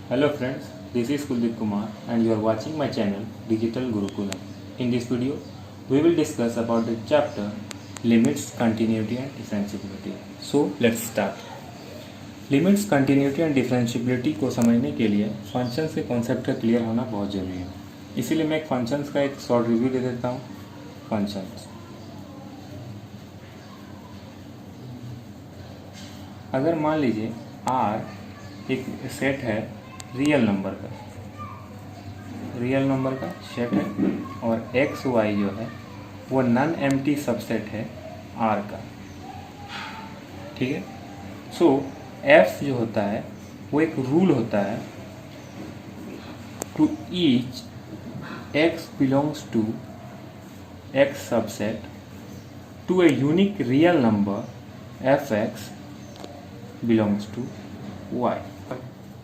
Hello friends, this is Kuldeep Kumar and you are watching my channel Digital Gurukulam. In this video, we will discuss about the chapter Limits, Continuity and Differentiability. So let's start. Limits, continuity and differentiability को समझने के लिए functions के concept का clear होना बहुत ज़रूरी है। इसीलिए मैं एक फंक्शंस का एक शॉर्ट रिव्यू दे देता हूँ। फंक्शंस, अगर मान लीजिए R एक सेट है रियल नंबर का सेट है और एक्स वाई जो है वो नॉन एम्प्टी सबसेट है R का, ठीक है। सो F जो होता है वो एक रूल होता है, to each X belongs to X subset to a unique real number Fx belongs to y.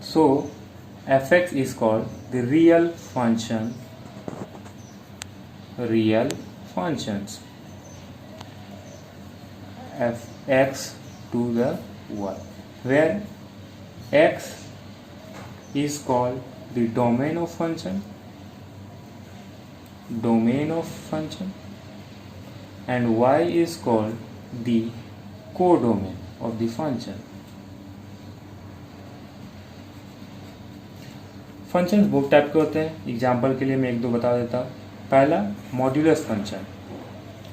So fx is called the real functions fx to the y, where x is called the domain of function and y is called the codomain of the function. Functions बहुत type के होते हैं। Example के लिए मैं एक दो बता देता हूँ। पहला मॉड्यूलस फंक्शन।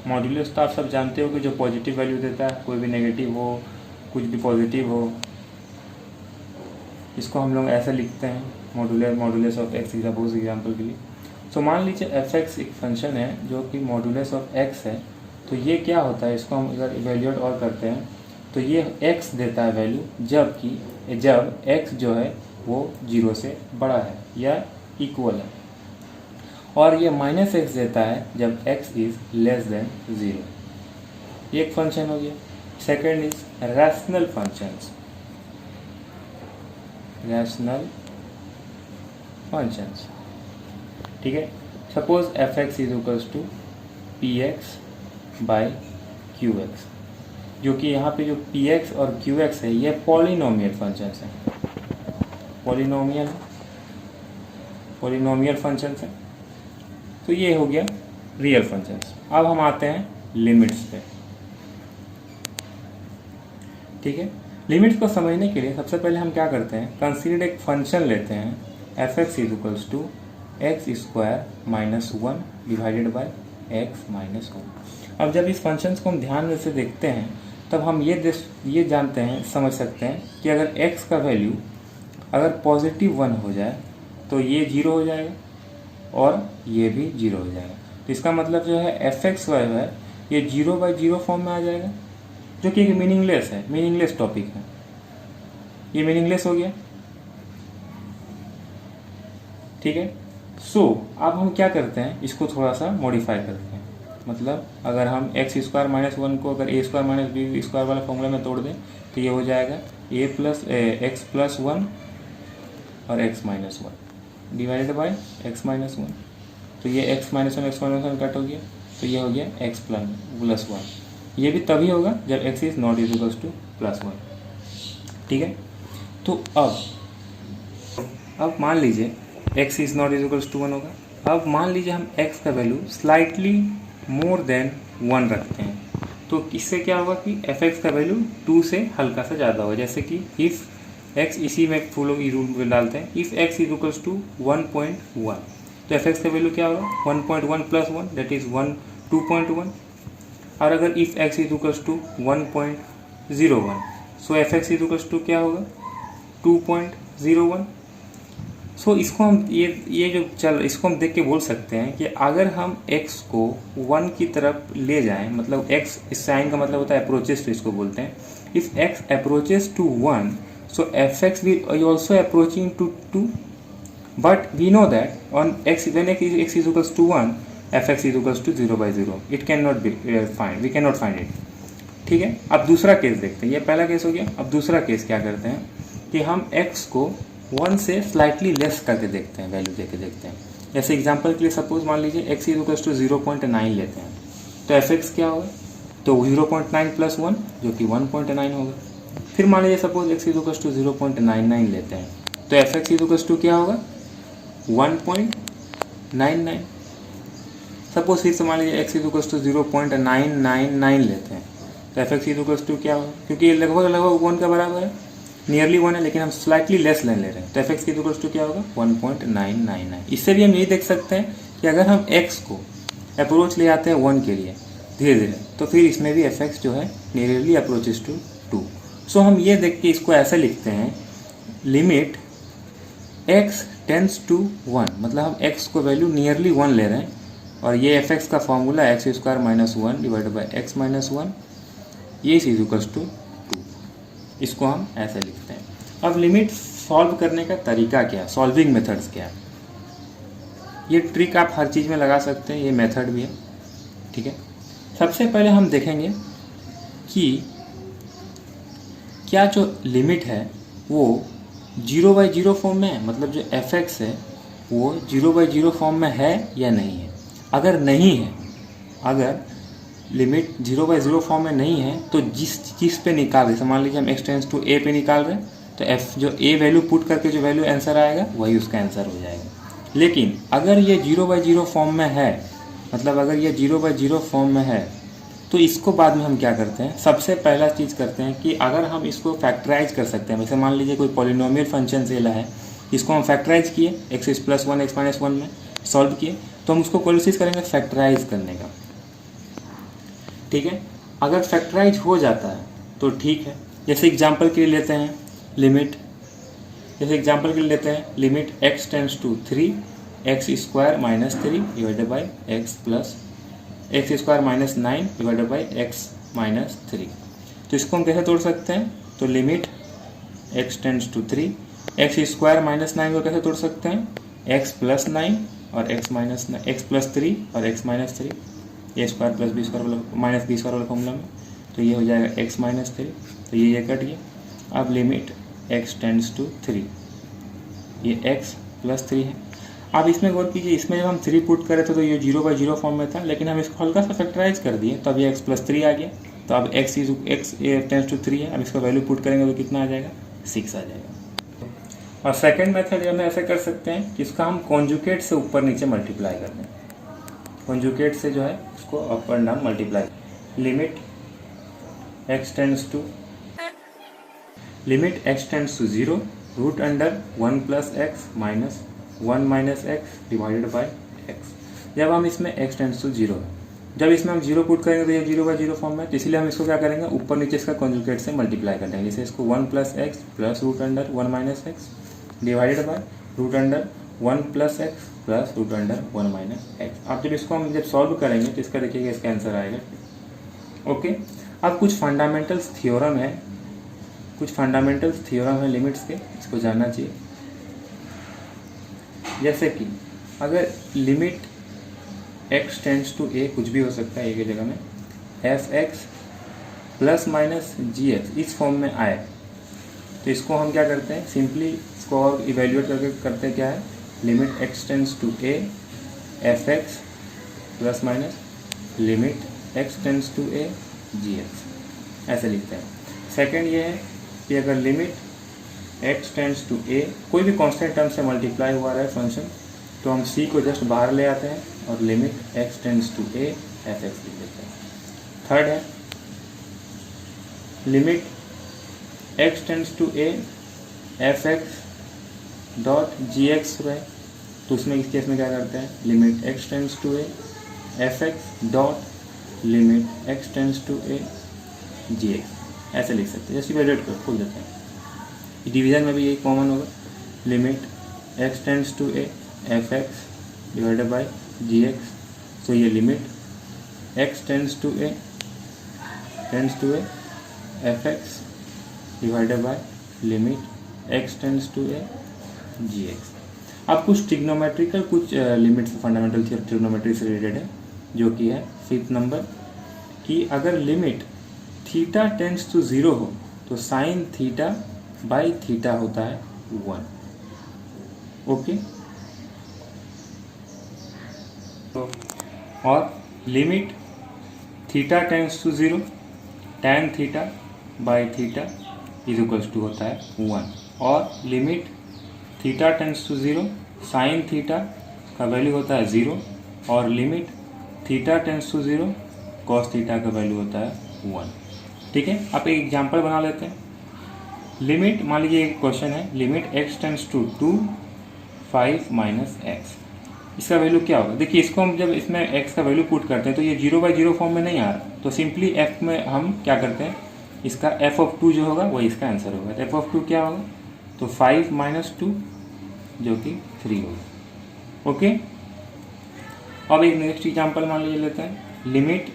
मॉड्यूलस तो आप सब जानते हो कि जो पॉजिटिव वैल्यू देता है, कोई भी नेगेटिव हो कुछ भी पॉजिटिव हो, इसको हम लोग ऐसे लिखते हैं modulus of x. Suppose example के लिए सो मान लीजिए एफ एक्स एक फंक्शन है जो कि मॉड्यूलस ऑफ एक्स है। तो ये क्या होता है, इसको हम अगर इवेल्यूएट और करते हैं तो ये x देता है वैल्यू जब x जो है वो 0 से बड़ा है या इक्वल है, और ये -x देता है जब x इज लेस देन 0। ये एक फंक्शन हो गया। सेकेंड इज रैशनल फंक्शंस, ठीक है। Suppose fx is equals to px by qx, जो कि यहाँ पे जो px और qx है ये पॉलिनोमियल फंक्शंस हैं, पॉलिनोमियल फंक्शंस हैं। तो ये हो गया रियल फंक्शंस। अब हम आते हैं लिमिट्स पे, ठीक है। लिमिट्स को समझने के लिए सबसे पहले हम क्या करते हैं, कंसीडर एक फंक्शन लेते हैं fx is equals to x square minus 1 divided by x minus 1। अब जब इस फंक्शंस को हम ध्यान से देखते हैं तब हम ये जानते हैं, समझ सकते हैं कि अगर x का वैल्यू अगर पॉजिटिव 1 हो जाए तो ये 0 हो जाएगा और ये भी 0 हो जाएगा। तो इसका मतलब जो है एफ एक्स वाई है ये 0/0 फॉर्म में आ जाएगा, जो कि एक मीनिंगलेस टॉपिक है। ये मीनिंगलेस हो गया, ठीक है। सो अब हम क्या करते हैं, इसको थोड़ा सा मॉडिफाई करते हैं। मतलब अगर हम एक्स स्क्वायर माइनस 1 को अगर ए स्क्वायर माइनस बी स्क्वायर वाला फॉर्मूला में तोड़ दें तो ये हो जाएगा एक्स प्लस 1 और x minus 1 divided by x minus 1। तो ये x माइनस 1 कट हो गया, तो ये हो गया x प्लस 1। ये भी तभी होगा जब x is not is equals to plus 1, ठीक है। तो अब मान लीजिए x is not is equals to 1 होगा। अब मान लीजिए हम x का वैल्यू स्लाइटली मोर देन 1 रखते हैं, तो इससे क्या होगा कि fx का वैल्यू 2 से हल्का सा ज़्यादा होगा। जैसे कि इफ़ x, इसी में फुल रूल में डालते हैं, if x is equals to 1.1 तो fx का वैल्यू क्या होगा 1.1 प्लस 1 दैट इज 2.1। और अगर if x is equals to 1.01 so fx is equals to क्या होगा 2.01। सो इसको हम इसको हम देख के बोल सकते हैं कि अगर हम x को 1 की तरफ ले जाएं, मतलब x इस साइन का मतलब होता है अप्रोचेस टू, इसको बोलते हैं if x approaches to 1 so fx will also approaching to 2, but we know that on x when x is equals to 1 fx is equals to 0/0, it cannot be we cannot find it, ठीक है। अब दूसरा case देखते हैं, ये पहला case हो गया। अब दूसरा केस क्या करते हैं कि हम x को 1 से स्लाइटली लेस करके देखते हैं, वैल्यू देके देखते हैं। जैसे एग्जांपल के लिए सपोज मान लीजिए x इज इक्वल्स टू 0.9 लेते हैं, तो fx क्या होगा, तो 0.9 प्लस 1 जो कि 1.9 होगा। फिर मान लीजिए suppose x is equal to 0.99 लेते हैं तो एफ एक्स इक्वल्स टू क्या होगा 1.99। सपोज फिर से मान लीजिए एक्स इक्वल्स टू 0.999 लेते हैं तो एफ एक्स इक्वल्स टू क्या होगा, क्योंकि ये लगभग 1 का बराबर है, नियरली 1 है, लेकिन हम स्लाइटली लेस ले रहे हैं तो एफ एक्स इक्वल्स टू क्या होगा 1.999। इससे भी हम यही देख सकते हैं कि अगर हम एक्स को अप्रोच ले आते हैं 1 के लिए धीरे धीरे तो फिर इसमें भी एफ एक्स जो है नियरली अप्रोचेस टू 2। सो हम ये देख के इसको ऐसे लिखते हैं लिमिट x टेंस टू 1, मतलब हम x को वैल्यू नियरली 1 ले रहे हैं और ये एफ एक्स का formula x square minus 1 divided by x minus 1, ये इज इक्वल्स टू 2। इसको हम ऐसे लिखते हैं। अब लिमिट सॉल्व करने का तरीका क्या है, सॉल्विंग मेथड्स क्या है, ये ट्रिक आप हर चीज़ में लगा सकते हैं, ये मेथड भी है, ठीक है। सबसे पहले हम देखेंगे कि क्या जो लिमिट है वो 0/0 फॉर्म में है, मतलब जो एफ एक्स है वो 0/0 फॉर्म में है या नहीं है। अगर नहीं है, अगर लिमिट 0/0 फॉर्म में नहीं है तो जिस चीज़ पे निकाल रहे, मान लीजिए हम एक्स टेंस टू ए पे निकाल रहे हैं तो एफ जो ए वैल्यू पुट करके जो वैल्यू आंसर आएगा वही उसका आंसर हो जाएगा। लेकिन अगर ये 0/0 फॉर्म में है, मतलब अगर ये 0/0 फॉर्म में है तो इसको बाद में हम क्या करते हैं, सबसे पहला चीज़ करते हैं कि अगर हम इसको फैक्टराइज कर सकते हैं, जैसे मान लीजिए कोई पॉलिनोमियल फंक्शन से है, इसको हम फैक्टराइज किए x+1 x-1 में सॉल्व किए तो हम उसको कोशिश करेंगे फैक्टराइज करने का, ठीक है। अगर फैक्टराइज हो जाता है तो ठीक है। जैसे एग्जांपल के लिए लेते हैं limit, limit x tends to 3 x square minus 3 divided by x square minus 9 divided by x minus 3। तो इसको हम कैसे तोड़ सकते हैं, तो limit x tends to 3 x square minus 9 को कैसे तोड़ सकते हैं, x प्लस 9 और x प्लस 3 और x minus 3, A square plus B square minus B square वाला फॉर्मूला में, तो ये हो जाएगा x माइनस 3, तो ये कट गया। अब लिमिट x टेंस टू 3, ये x प्लस 3 है। अब इसमें गौर कीजिए, इसमें जब हम 3 पुट करे थे तो ये 0/0 फॉर्म में था, लेकिन हम इसको हल्का सा फैक्टराइज कर दिए तो अब ये x प्लस 3 आ गया। तो अब x टेंस टू 3 है, अब इसका वैल्यू पुट करेंगे तो कितना आ जाएगा 6 आ जाएगा। और सेकेंड मेथड हम ऐसे कर सकते हैं कि इसका हम कॉन्जुकेट से ऊपर नीचे मल्टीप्लाई कर दें, कॉन्जुकेट से जो है इसको up and down multiply. Limit x tends to 0 root under 1 plus x minus 1 minus x divided by x. जब हम इसमें x टेंस टू 0 है, जब इसमें हम 0 पुट करेंगे तो ये 0/0 फॉर्म में, तो इसलिए हम इसको क्या करेंगे ऊपर नीचे इसका कॉन्जुकेट से मल्टीप्लाई कर देंगे। जैसे इसको 1 plus x plus root under 1 minus x divided by root under 1 plus x plus root under 1 minus x. अब जब इसको हम सॉल्व करेंगे तो इसका देखिएगा इसका आंसर आएगा, ओके। अब कुछ फंडामेंटल्स थ्योरम है लिमिट्स के, इसको जानना चाहिए। जैसे कि अगर limit x tends to a, कुछ भी हो सकता है a की जगह में, एफ एक्स प्लस माइनस जी एक्स इस फॉर्म में आए तो इसको हम क्या करते हैं, सिंपली इसको और इवेल्युएट करके करते हैं क्या है, limit x tends to a f x plus minus limit x tends to a g x, ऐसे लिखते हैं। सेकेंड ये है कि अगर limit x tends to a कोई भी कांस्टेंट टर्म से मल्टीप्लाई हुआ है फंक्शन, तो हम c को जस्ट बाहर ले आते हैं और limit x tends to a f x लिख देते हैं। थर्ड है limit x tends to a f x dot g x है, तो उसमें इस केस में क्या करते हैं, limit x tends to a f x dot limit x tends to a g x, ऐसे लिख सकते हैं। जैसे इवेल्युएट कर खोल देते हैं, डिवीजन में भी यही कॉमन होगा, limit x tends to a f x divided by g x. तो ये limit x tends to a f x divided by limit x tends to a g x. अब कुछ ट्रिग्नोमेट्रिकल कुछ लिमिट्स फंडामेंटल ट्रिग्नोमेट्री से related है, जो कि है 5th नंबर, कि अगर लिमिट थीटा टेंस टू 0 हो तो साइन थीटा बाई थीटा होता है 1, ओके। और limit theta tends to 0 tan theta by theta is equals to होता है 1, और limit theta tends to 0 sine theta का वैल्यू होता है 0 और limit theta tends to 0 cos theta का वैल्यू होता है 1। ठीक है, आप एक एग्जांपल बना लेते हैं। लिमिट, मान लीजिए एक क्वेश्चन है, limit x tends to 2 5 minus x, इसका वैल्यू क्या होगा। देखिए इसको हम जब इसमें x का वैल्यू पुट करते हैं तो ये 0/0 फॉर्म में नहीं आ रहा, तो सिंपली f में हम क्या करते हैं, इसका f(2) जो होगा वही इसका आंसर होगा। तो f(2) क्या होगा, तो 5 माइनस 2 जो कि 3 होगा। ओके, अब एक नेक्स्ट एग्जांपल मान लीजिए लेते हैं। Limit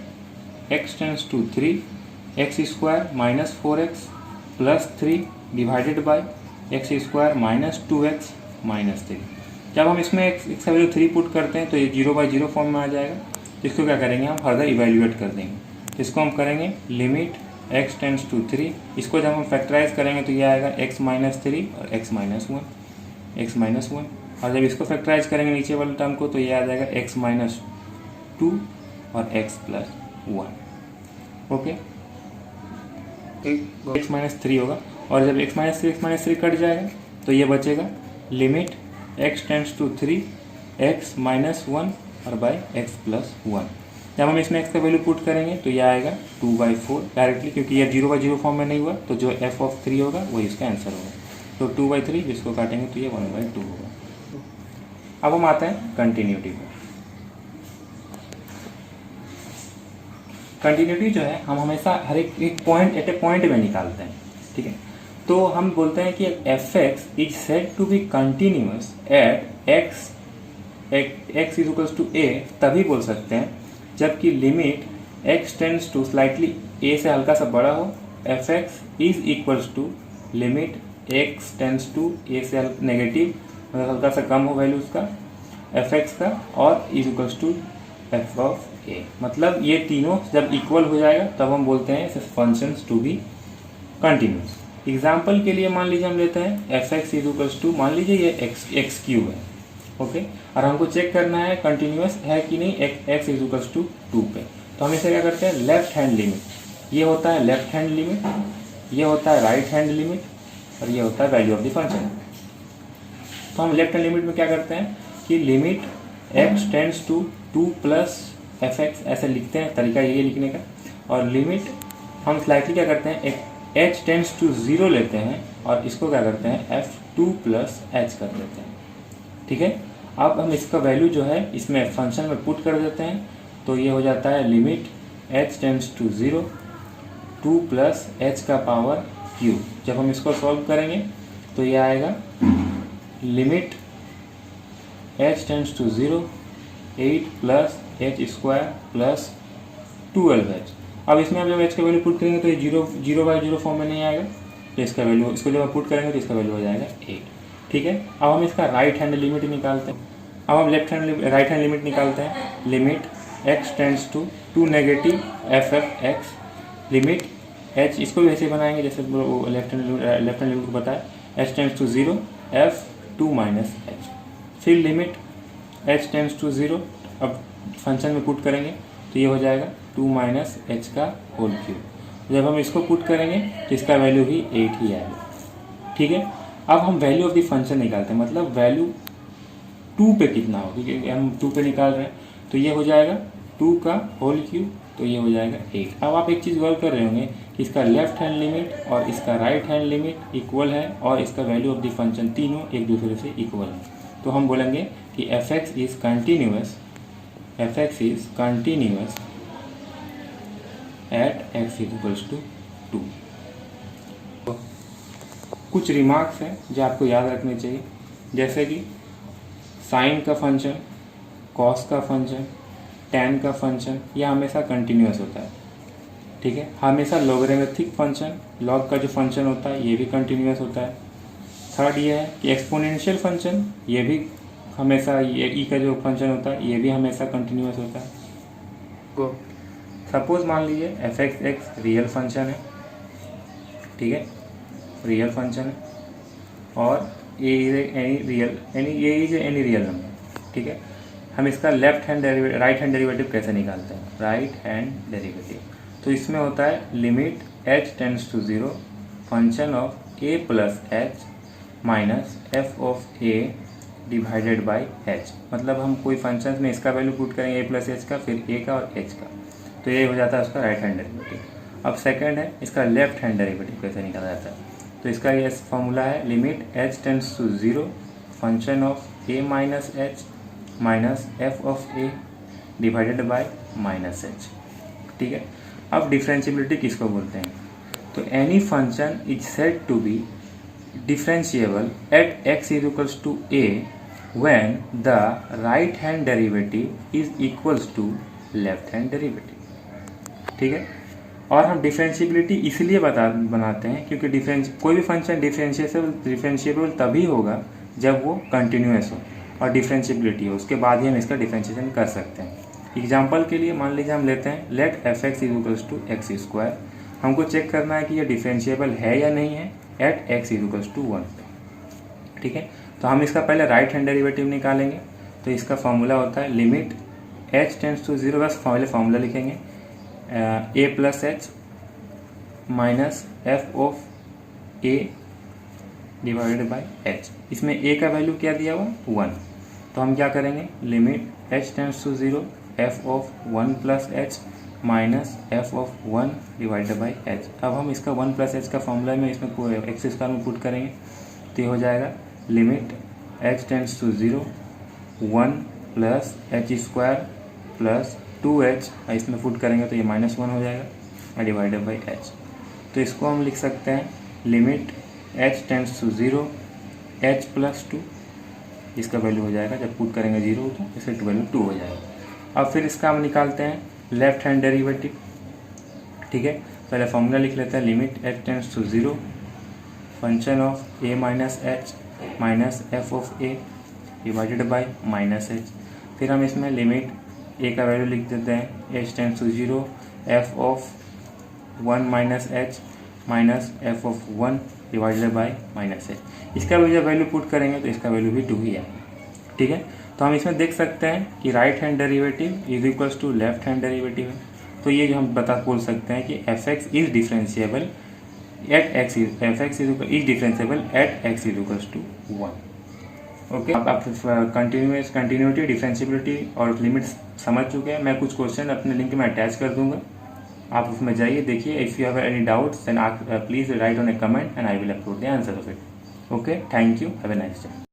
x tends to 3 x square minus 4x plus 3 divided by x square minus 2x minus 3। जब हम इसमें x का वैल्यू 3 पुट करते हैं तो ये 0/0 फॉर्म में आ जाएगा। तो इसको क्या करेंगे, हम फर्दर इवेल्युएट कर देंगे। तो इसको हम करेंगे लिमिट x टेंस टू 3, इसको जब हम फैक्टराइज करेंगे तो ये आएगा x माइनस 3 और x माइनस 1, और जब इसको फैक्टराइज करेंगे नीचे वाले टर्म को तो ये आ जाएगा x माइनस 2 और x plus 1। Okay, x minus 3 होगा, और जब x माइनस 3 कट जाएगा तो ये बचेगा limit x tends to 3 x minus 1 और बाई x प्लस 1। जब हम इसमें x का वैल्यू पुट करेंगे तो ये आएगा 2/4 डायरेक्टली, क्योंकि ये 0/0 फॉर्म में नहीं हुआ, तो जो f(3) होगा वही इसका आंसर होगा। तो 2/3 जिसको काटेंगे तो ये 1/2 होगा। अब हम आते हैं कंटिन्यूटी पर। कंटिन्यूटी जो है हम हमेशा हर एक पॉइंट एट ए पॉइंट में निकालते हैं। ठीक है, तो हम बोलते हैं कि f(x) is said to be continuous at x is equals to a, तभी बोल सकते हैं जबकि limit x tends to slightly a से हल्का सा बड़ा हो, f(x) is equals to limit x tends to a से नेगेटिव मतलब हल्का सा कम हो वैल्यू उसका f(x) का, और इज इक्वल्स टू f(a). मतलब ये तीनों जब इक्वल हो जाएगा तब हम बोलते हैं functions to be continuous. Example के लिए मान लीजिए हम लेते हैं f(x) इज इक्वल्स टू, मान लीजिए ये x³ है। ओके, और हमको चेक करना है कंटिन्यूस है कि नहीं x इज इक्वल्स टू 2 पे। तो हम इसे क्या करते हैं, लेफ्ट हैंड लिमिट, ये होता है लेफ्ट हैंड लिमिट, ये होता है राइट हैंड लिमिट, और ये होता है वैल्यू ऑफ द फंक्शन। तो हम लेफ्ट हैंड लिमिट में क्या करते हैं कि limit x tends to 2 plus f(x) ऐसे लिखते हैं, तरीका यही है लिखने का। और लिमिट हम स्लाइटली क्या करते हैं, एक h टेंस टू 0 लेते हैं और इसको क्या करते हैं f(2) प्लस h कर देते हैं। ठीक है, अब हम इसका वैल्यू जो है इसमें फंक्शन में पुट कर देते हैं, तो ये हो जाता है limit h tends to 0 2 plus h का पावर q। जब हम इसको सॉल्व करेंगे तो ये आएगा limit h tends to 0 8 plus h square plus 12h। अब इसमें हम जब h का वैल्यू पुट करेंगे तो ये 0/0 फॉर्म में नहीं आएगा, तो इसका वैल्यू, इसको जब हम पुट करेंगे तो इसका वैल्यू हो जाएगा 8। ठीक है, अब हम इसका राइट हैंड लिमिट निकालते हैं। अब हम राइट हैंड लिमिट निकालते हैं। Limit x tends to 2 negative f(x) limit h, इसको भी ऐसे बनाएंगे जैसे वो लेफ्ट हैंड लिमिट को बताया, h tends to 0 f(2 minus h), फिर लिमिट h टेंस टू 0, अब फंक्शन में पुट करेंगे तो ये हो जाएगा 2 माइनस h का होल क्यूब। जब हम इसको पुट करेंगे तो इसका वैल्यू भी 8 ही आएगा। ठीक है, अब हम वैल्यू ऑफ द फंक्शन निकालते हैं, मतलब वैल्यू 2 पे कितना हो, क्योंकि हम 2 पे निकाल रहे हैं, तो ये हो जाएगा 2 का होल क्यूब, तो ये हो जाएगा 8। अब आप एक चीज़ गौर कर रहे होंगे कि इसका लेफ्ट हैंड लिमिट और इसका राइट हैंड लिमिट इक्वल है, और इसका वैल्यू ऑफ द फंक्शन तीनों एक दूसरे से इक्वल है। तो हम बोलेंगे कि f(x) is continuous at x equals to 2। कुछ रिमार्क्स हैं जो आपको याद रखने चाहिए, जैसे कि साइन का फंक्शन, कॉस का फंक्शन, टैन का फंक्शन, यह हमेशा कंटिन्यूअस होता है। ठीक है, हमेशा लॉगरिथमिक फंक्शन, लॉग का जो फंक्शन होता है ये भी कंटिन्यूअस होता है। थर्ड ये है कि एक्सपोनेंशियल फंक्शन, ये भी हमेशा, ये ई का जो फंक्शन होता है ये भी हमेशा कंटिन्यूअस होता है। तो सपोज मान लीजिए f(x) रियल फंक्शन है। ठीक है, रियल फंक्शन है, और ए इज एनी रियल नंबर। ठीक है, हम इसका राइट हैंड डेरिवेटिव कैसे निकालते हैं, राइट हैंड डेरिवेटिव, तो इसमें होता है limit h tends to 0 function of a plus h minus F of A divided by h. मतलब हम कोई फंक्शन में इसका वैल्यू पुट करेंगे ए प्लस एच का, फिर ए का और एच का, तो ये हो जाता है उसका राइट हैंड डेरिवेटिव। अब सेकंड है इसका लेफ्ट हैंड डेरिवेटिव कैसे निकाला जाता है। तो इसका ये फॉर्मूला है limit h tends to 0 function of a minus h minus F of A divided by minus h. ठीक है, अब डिफरेंशियबिलिटी किसको बोलते हैं। तो any function is said to be differentiable at x is equals to a when the right hand derivative is equals to left hand derivative. ठीक है, और हम डिफरेंशियबिलिटी इसलिए बनाते हैं क्योंकि कोई भी फंक्शन डिफरेंशिएबल तभी होगा जब वो कंटिन्यूअस हो और डिफरेंशियबिलिटी हो, उसके बाद ही हम इसका डिफरेंशिएशन कर सकते हैं। एग्जाम्पल के लिए मान लीजिए हम लेते हैं let f x is equals to x square. हमको चेक करना है कि ये डिफरेंशिएबल है या नहीं है at x is equals to 1 पे। ठीक है, तो हम इसका पहले राइट हैंड डेरिवेटिव निकालेंगे। तो इसका फॉर्मूला होता है लिमिट एच टेंड्स टू 0, बस पहले फॉर्मूला लिखेंगे A plus H minus F of A divided by H. इसमें ए का वैल्यू क्या दिया हुआ 1, तो हम क्या करेंगे limit h tends to 0 f of 1 plus H minus F of 1 divided by h. अब हम इसका 1 प्लस एच का फॉर्मूला में इसमें एक्स स्क्वायर में पुट करेंगे तो ये हो जाएगा limit h tends to 0 1 plus h square plus 2h, इसमें पुट करेंगे तो ये -1 हो जाएगा डिवाइडेड बाई एच। तो इसको हम लिख सकते हैं limit h tends to 0 h plus 2, इसका वैल्यू हो जाएगा जब पुट करेंगे 0 तो इसका वैल्यू 2 हो जाएगा। अब फिर इसका हम निकालते हैं लेफ्ट हैंड डेरिवेटिव। ठीक है, पहले फॉर्मूला लिख लेते हैं limit h tends to 0 function of a minus h minus F of A divided by minus h. फिर हम इसमें लिमिट ए का वैल्यू लिख देते हैं h tends to 0 f of 1 minus h minus F of 1 divided by minus h. इसका भी जब वैल्यू पुट करेंगे तो इसका वैल्यू भी 2 ही है। ठीक है, तो हम इसमें देख सकते हैं कि right hand derivative is equals to left hand derivative है। तो ये जो हम बोल सकते हैं कि f x is differentiable at x is differentiable at x is equals to 1। Okay, आप कंटिन्यूटी डिफरेंशियबिलिटी और लिमिट्स समझ चुके हैं। मैं कुछ क्वेश्चन अपने लिंक में अटैच कर दूंगा, आप उसमें जाइए देखिए। If you have any doubts then please write on a comment and I will upload the answer of it. Okay, thank you, have a nice day.